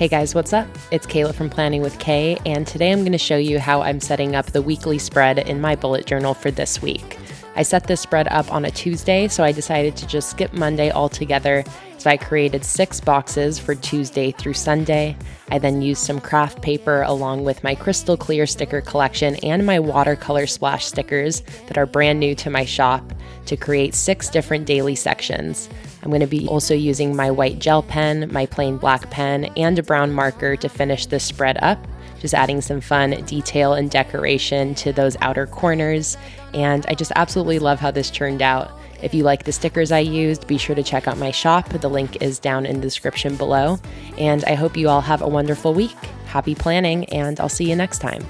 Hey guys, what's up? It's Kayla from Planning with Kay, and today I'm going to show you how I'm setting up the weekly spread in my bullet journal for this week. I set this spread up on a Tuesday, so I decided to just skip Monday altogether. So I created 6 boxes for Tuesday through Sunday. I then used some craft paper along with my crystal clear sticker collection and my watercolor splash stickers that are brand new to my shop to create 6 different daily sections. I'm going to be also using my white gel pen, my plain black pen, and a brown marker to finish this spread up, just adding some fun detail and decoration to those outer corners. And I just absolutely love how this turned out. If you like the stickers I used, be sure to check out my shop. The link is down in the description below. And I hope you all have a wonderful week. Happy planning, and I'll see you next time.